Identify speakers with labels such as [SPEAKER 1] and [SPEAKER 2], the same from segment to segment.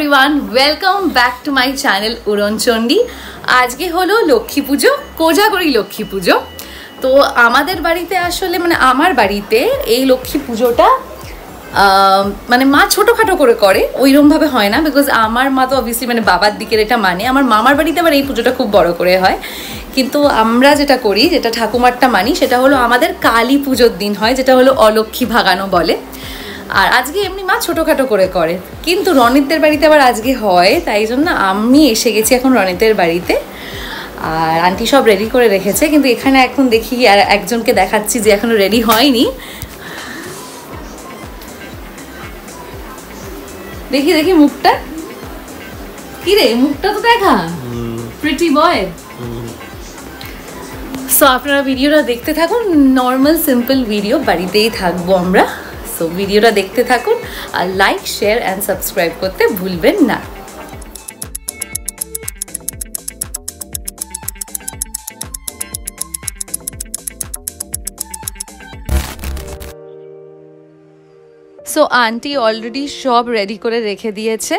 [SPEAKER 1] everyone, welcome back to my channel Uron Chondi. আজকে হলো লক্ষ্মী পুজো, কোজাগরি লক্ষ্মী পুজো। তো আমাদের বাড়িতে আসলে মানে আমার বাড়িতে এই লক্ষ্মী পুজোটা মানে মা ছোটখাটো করে ওইরকম ভাবে হয় না, বিকজ আমার মা তো অবভিয়াসলি মানে বাবার দিকের এটা মানে আমার মামার বাড়িতে আবার এই পুজোটা খুব বড় করে হয়। কিন্তু আমরা যেটা করি, যেটা ঠাকুমারটা মানি, সেটা হলো আমাদের কালী পুজোর দিন হয়, যেটা হলো অলক্ষ্মী ভাগানো বলে। আর আজকে এমনি মা ছোটোখাটো করে, কিন্তু রনিতদের বাড়িতে আবার আজকে হয়, তাই জন্য আমি এসে গেছি এখন রনিতের বাড়িতে। আর আন্টি সব রেডি করে রেখেছে, কিন্তু এখানে এখন দেখি আর একজনকে দেখাচ্ছি যে এখনো রেডি হয়নি। দেখি মুখটা কি রে, মুখটা তো দেখা, প্রিটি বয়। সো আপনারা ভিডিওটা দেখতে থাকুন, নর্মাল সিম্পল ভিডিও, বাড়িতেই থাকবো আমরা। সো ভিডিওটা দেখতে থাকুন আর লাইক, শেয়ার অ্যান্ড সাবস্ক্রাইব করতে ভুলবেন না। সো আন্টি অলরেডি সব রেডি করে রেখে দিয়েছে।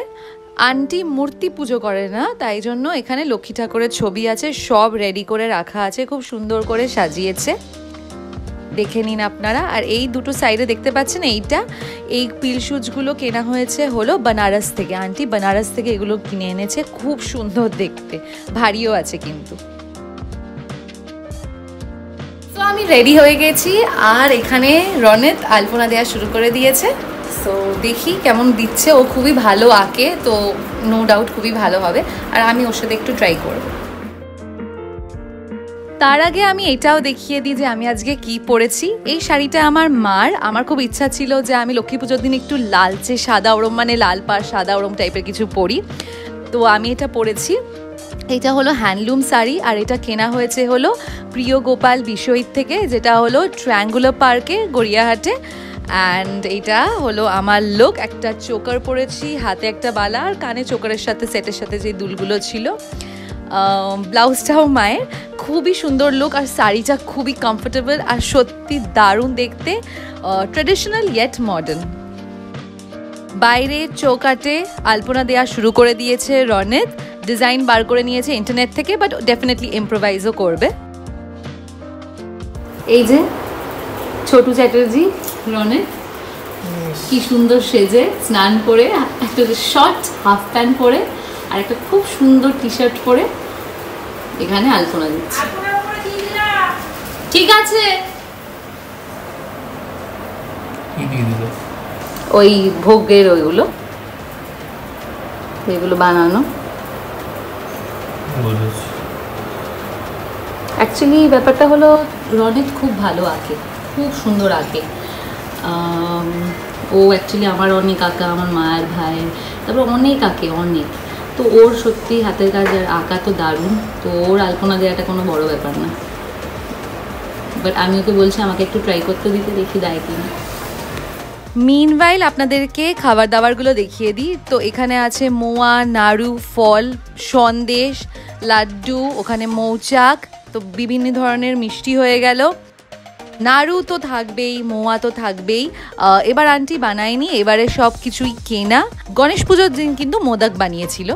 [SPEAKER 1] আন্টি মূর্তি পুজো করে না, তাই জন্য এখানে লক্ষ্মী ঠাকুরের ছবি আছে, সব রেডি করে রাখা আছে, খুব সুন্দর করে সাজিয়েছে, দেখে নিন আপনারা। আর এই দুটো সাইডে দেখতে পাচ্ছেন এই পিল শুজগুলো কেনা হয়েছে হলো বেনারস থেকে। আন্টি বেনারস থেকে এগুলো কিনে এনেছে, খুব সুন্দর দেখতে, ভারীও আছে কিন্তু। তো আমি রেডি হয়ে গেছি আর এখানে রনিত আলপনা দেওয়া শুরু করে দিয়েছে। সো দেখি কেমন দিচ্ছে, ও খুবই ভালো আঁকে, তো নো ডাউট খুবই ভালো হবে। আর আমি ওর সাথে একটু ট্রাই করবো। তার আগে আমি এটাও দেখিয়ে দিই যে আমি আজকে কি পরেছি। এই শাড়িটা আমার খুব ইচ্ছা ছিল যে আমি লক্ষ্মী পুজোর দিন একটু লালচে সাদা ওরম, মানে লাল পাড় সাদা ওরম টাইপের কিছু পরি, তো আমি এটা পরেছি। এটা হলো হ্যান্ডলুম শাড়ি, আর এটা কেনা হয়েছে হলো প্রিয় গোপাল বিষয়ীর থেকে, যেটা হলো ট্রায়াঙ্গুলার পার্কে গড়িয়াহাটে। অ্যান্ড এটা হলো আমার লুক, একটা চোকার পরেছি, হাতে একটা বালা, আর কানে চোকারের সাথে সেটের সাথে যে দুলগুলো ছিল। ব্লাউজটাও মায়ের, খুবই সুন্দর লুক, আর শাড়িটা খুবই কমফোর্টেবল আর সত্যি দারুণ দেখতে, ট্রেডিশনাল ইয়েট মডার্ন। বাইরে চৌকাটে আলপনা দেওয়া শুরু করে দিয়েছে রনিত, ডিজাইন বার করে নিয়েছে ইন্টারনেট থেকে, বাট ডেফিনেটলি ইম্প্রোভাইজও করবে। এই যে ছোটু চ্যাটার্জি রনিত কি সুন্দর সেজে স্নান করে, একটা শর্ট হাফ প্যান্ট পরে আর একটা খুব সুন্দর টি শার্ট পরে এখানে আলপনা দিচ্ছে। ঠিক আছে, ওই ভোগের ওইগুলো বানানো। অ্যাকচুয়ালি ব্যাপারটা হলো রনিত খুব ভালো আঁকে, খুব সুন্দর আঁকে। ও অ্যাকচুয়ালি আমার অনেক আঁকা, আমার মায়ের ভাই, তারপর অনেক আঁকে অনেক, তো ওর সত্যি হাতের কাজ আর আঁকা তো দারুণ, তো ওর আলপনা দেওয়াটা কোনো বড় ব্যাপার না। বাট আমি ওকে বলছি আমাকে একটু ট্রাই করতে দিতে, দেখি দেয় কিনা। মিনওয়াইল আপনাদেরকে খাবার দাবারগুলো দেখিয়ে দিই। তো এখানে আছে মোয়া, নাড়ু, ফল, সন্দেশ, লাড্ডু, ওখানে মৌচাক, তো বিভিন্ন ধরনের মিষ্টি হয়ে গেল। নাড়ু তো থাকবেই, মোয়া তো থাকবেই। এবার আন্টি বানায়নি, এবারে সব কিছুই কেনা। গণেশ পুজোর দিন কিন্তু মোদক বানিয়েছিল।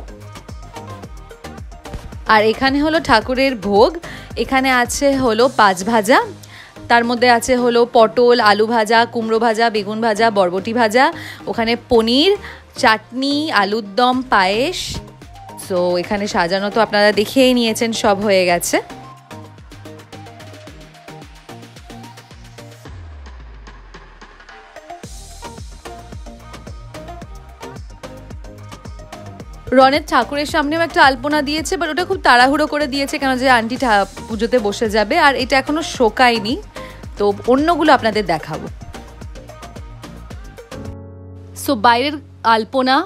[SPEAKER 1] আর এখানে হলো ঠাকুরের ভোগ, এখানে আছে হলো 5 ভাজা, তার মধ্যে আছে হলো পটল, আলু ভাজা, কুমড়ো ভাজা, বেগুন ভাজা, বরবটি ভাজা, ওখানে পনির, চাটনি, আলুর দম, পায়েস। সো এখানে সাজানো তো আপনারা দেখেই নিয়েছেন, সব হয়ে গেছে। রনিত ঠাকুরের সামনেও একটা আলপনা দিয়েছে, বাট ওটা খুব তাড়াহুড়ো করে দিয়েছে, কেন যে আন্টি পুজোতে বসে যাবে, আর এটা এখনো শোকায়নি, তো অন্যগুলো আপনাদের দেখাবো। সো বাইরের আলপনা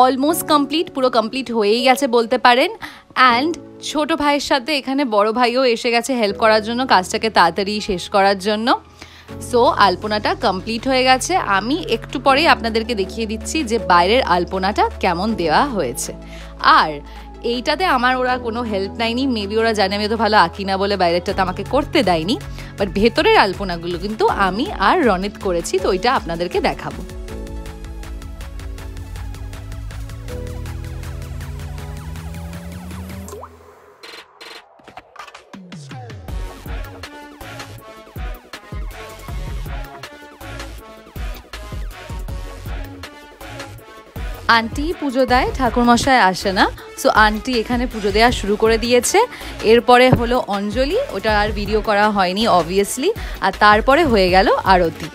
[SPEAKER 1] অলমোস্ট কমপ্লিট, পুরো কমপ্লিট হয়েই গেছে বলতে পারেন। অ্যান্ড ছোট ভাইয়ের সাথে এখানে বড় ভাইও এসে গেছে হেল্প করার জন্য, কাজটাকে তাড়াতাড়ি শেষ করার জন্য। সো আলপনাটা কমপ্লিট হয়ে গেছে। আমি একটু পরেই আপনাদেরকে দেখিয়ে দিচ্ছি যে বাইরের আলপনাটা কেমন দেওয়া হয়েছে। আর এইটাতে আমার ওরা কোনো হেল্প নেয়নি, মেবি ওরা জানে আমি তো ভালো আঁকি না বলে বাইরেরটাতে আমাকে করতে দেয়নি, বাট ভেতরের আলপনাগুলো কিন্তু আমি আর রনিত করেছি, তো ওইটা আপনাদেরকে দেখাবো। আন্টি পুজো দেয়, ঠাকুরমশাই আসে না, সো আন্টি এখানে পুজো দেওয়া শুরু করে দিয়েছে। এরপরে হলো অঞ্জলি, ওটা আর ভিডিও করা হয়নি অবভিয়াসলি, আর তারপরে হয়ে গেল আরতি।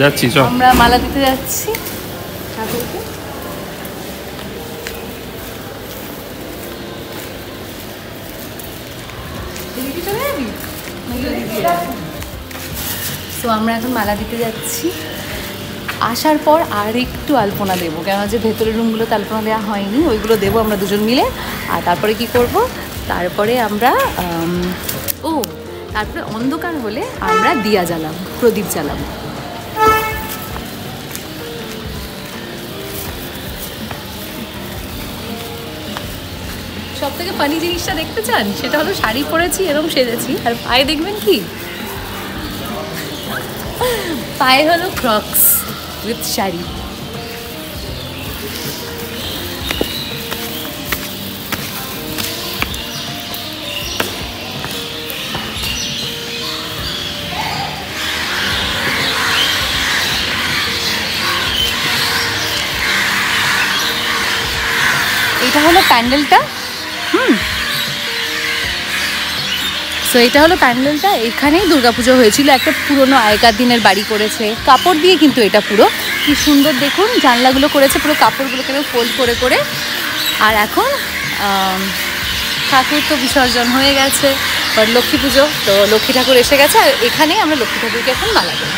[SPEAKER 2] যাচ্ছি,
[SPEAKER 1] আমরা মালা দিতে যাচ্ছি ঠাকুরকে। তো আমরা এখন মালা দিতে যাচ্ছি। আসার পর আর একটু আলপনা দেবো, কেন যে ভেতরের রুমগুলোতে আলপনা দেওয়া হয়নি, ওইগুলো দেবো আমরা দুজন মিলে। আর তারপরে কি করব, তারপরে আমরা তারপরে অন্ধকার হলে আমরা দিয়া জ্বালাম, প্রদীপ জ্বালাবো। সব থেকে ফানি জিনিসটা দেখতে চান, সেটা হলো শাড়ি পরেছি এরকম সেজেছি, আর পায়ে দেখবেন কি, পায়ে হলো ক্রক্স উইথ শাড়ি। এটা হলো প্যান্ডেলটা। সো এটা হলো প্যান্ডেলটা, এখানেই দুর্গাপুজো হয়েছিল। একটা পুরনো আগেকার দিনের বাড়ি করেছে, কাপড় দিয়ে, কিন্তু এটা পুরো কি সুন্দর দেখুন, জানলাগুলো করেছে পুরো কাপড়গুলোকে ফোল্ড করে করে। আর এখন ঠাকুর তো বিসর্জন হয়ে গেছে, বাট লক্ষ্মী পুজো, তো লক্ষ্মী ঠাকুর এসে গেছে, আর এখানেই আমরা লক্ষ্মী ঠাকুরকে এখন মালা দেব।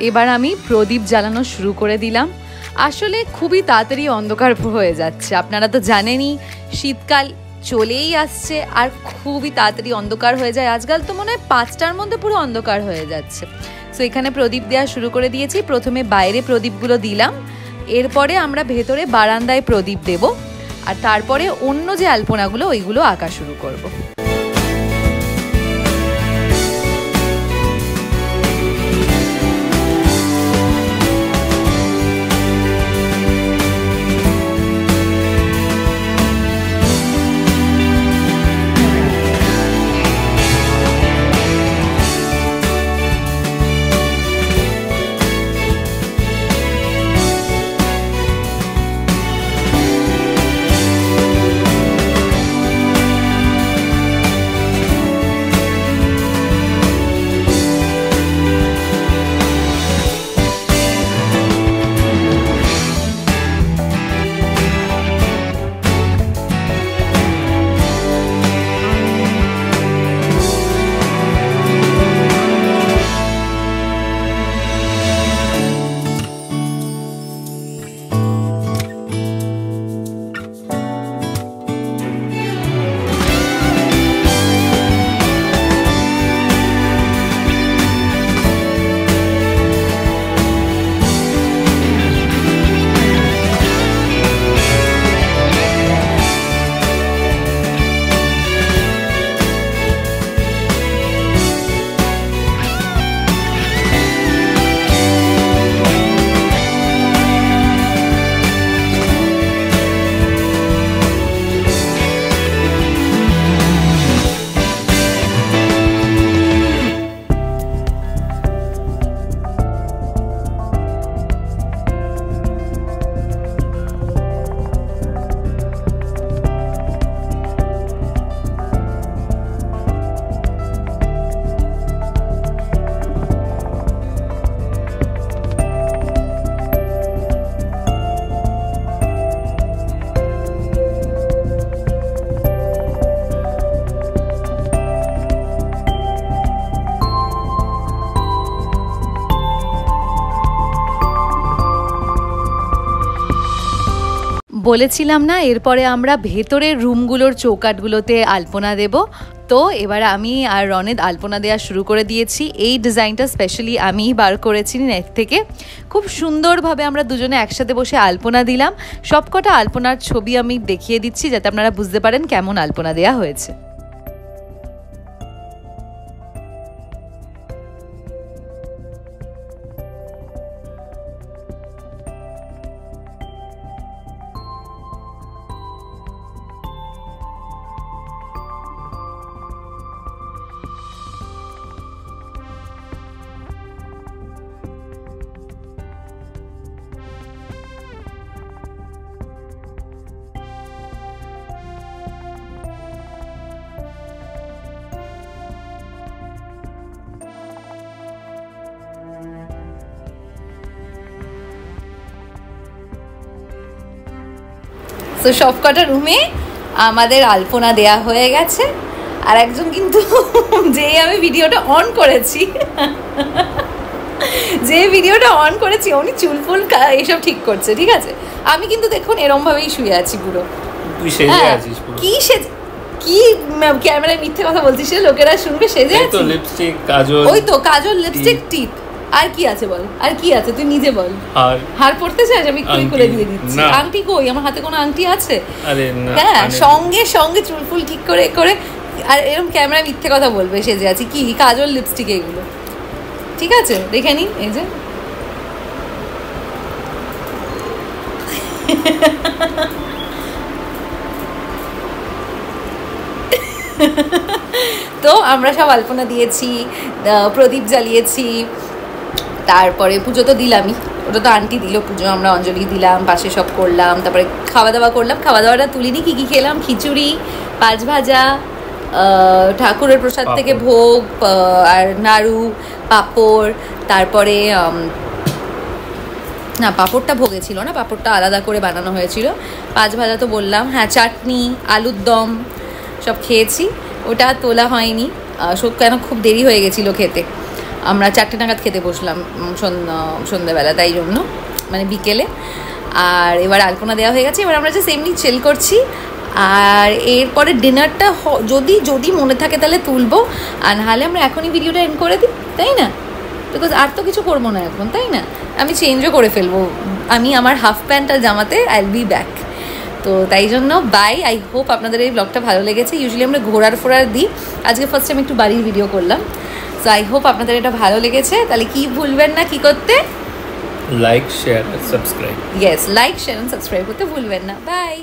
[SPEAKER 1] এবার আমি প্রদীপ জ্বালানো শুরু করে দিলাম। আসলে খুবই তাড়াতাড়ি অন্ধকার হয়ে যাচ্ছে, আপনারা তো জানেনই শীতকাল চলেই আসছে আর খুবই তাড়াতাড়ি অন্ধকার হয়ে যায়। আজকাল তো মনে হয় 5টার মধ্যে পুরো অন্ধকার হয়ে যাচ্ছে। সো এখানে প্রদীপ দেওয়া শুরু করে দিয়েছি। প্রথমে বাইরে প্রদীপগুলো দিলাম, এরপরে আমরা ভেতরে বারান্দায় প্রদীপ দেব, আর তারপরে অন্য যে আলপনাগুলো ওইগুলো আঁকা শুরু করব। বলেছিলাম না এরপরে আমরা ভেতরের রুমগুলোর চৌকাঠগুলোতে আলপনা দেব। তো এবার আমি আর রনেদ আলপনা দেওয়া শুরু করে দিয়েছি। এই ডিজাইনটা স্পেশালি আমিই বার করেছি নেট থেকে। খুব সুন্দরভাবে আমরা দুজনে একসাথে বসে আলপনা দিলাম। সবকটা আলপনার ছবি আমি দেখিয়ে দিচ্ছি যাতে আপনারা বুঝতে পারেন কেমন আলপনা দেওয়া হয়েছে। তো সবকটা রুমে আমাদের আলপনা দেয়া হয়ে গেছে। আর একজন কিন্তু যেই আমি ভিডিওটা অন করেছি উনি চুল ফুল এইসব ঠিক করছে, ঠিক আছে। আমি কিন্তু দেখুন এরম ভাবেই শুয়ে আছি পুরো।
[SPEAKER 2] তুই সেজে আছিস পুরো।
[SPEAKER 1] কি ক্যামেরায় মিথ্যে কথা বলছিস, লোকেরা শুনবে সেজে আছি।
[SPEAKER 2] তো লিপস্টিক, কাজল,
[SPEAKER 1] ওই তো কাজল, লিপস্টিক, টিপ, আর কি আছে বল, আর কি আছে তুই নিজে বল। হার পড়তে চাস? আমি খুলে দিয়ে দিচ্ছি। আংটি কই? আমার হাতে কোনো আংটি আছে? হ্যাঁ, সঙ্গে সঙ্গে চুল ফুল ঠিক করে করে। আর এরকম ক্যামেরায় মিথ্যে কথা বলবে সেজে আছি, কি কাজল, লিপস্টিক, এগুলো ঠিক আছে। দেখে নিন, এই যে তো আমরা সব আলপনা দিয়েছি, প্রদীপ জ্বালিয়েছি, তারপরে পুজো তো দিলামই, ওটা তো আন্টি দিল পুজো, আমরা অঞ্জলি দিলাম, পাশে সব করলাম, তারপরে খাওয়া দাওয়া করলাম। খাওয়া দাওয়াটা তুলিনি, কী কী খেলাম, খিচুড়ি, পাঁচ ভাজা, ঠাকুরের প্রসাদ থেকে ভোগ, আর নাড়ু, পাঁপড়, তারপরে না পাঁপড়টা ভোগে ছিল না, পাঁপড়টা আলাদা করে বানানো হয়েছিল। পাঁচ ভাজা তো বললাম, হ্যাঁ চাটনি, আলুর দম সব খেয়েছি। ওটা তোলা হয়নি, কেন খুব দেরি হয়ে গেছিলো খেতে। আমরা 4টে নাগাদ খেতে বসলাম সন্ধ্যাবেলা, তাই জন্য মানে বিকেলে। আর এবার আলপনা দেওয়া হয়ে গেছে, এবার আমরা জাস্ট এমনি চিল করছি। আর এরপরে ডিনারটা যদি মনে থাকে তাহলে তুলবো, আর নাহলে আমরা এখনই ভিডিওটা এন্ড করে দিই, তাই না? বিকজ আর তো কিছু করবো না এখন, তাই না? আমি চেঞ্জও করে ফেলবো, আমি আমার হাফ প্যান্ট আর জামাতে আই উইল বি ব্যাক। তো তাই জন্য বাই। আই হোপ আপনাদের এই ব্লগটা ভালো লেগেছে। ইউজুয়ালি আমরা ঘোরার ফোরার দিই, আজকে ফার্স্ট টাইম একটু বাড়ির ভিডিও করলাম। সো আই হোপ আপনাদের এটা ভালো লেগেছে। তাহলে কি ভুলবেন না কি করতে,
[SPEAKER 2] like, share, subscribe.
[SPEAKER 1] Yes, like, share, subscribe করতে ভুলবেন না। বাই।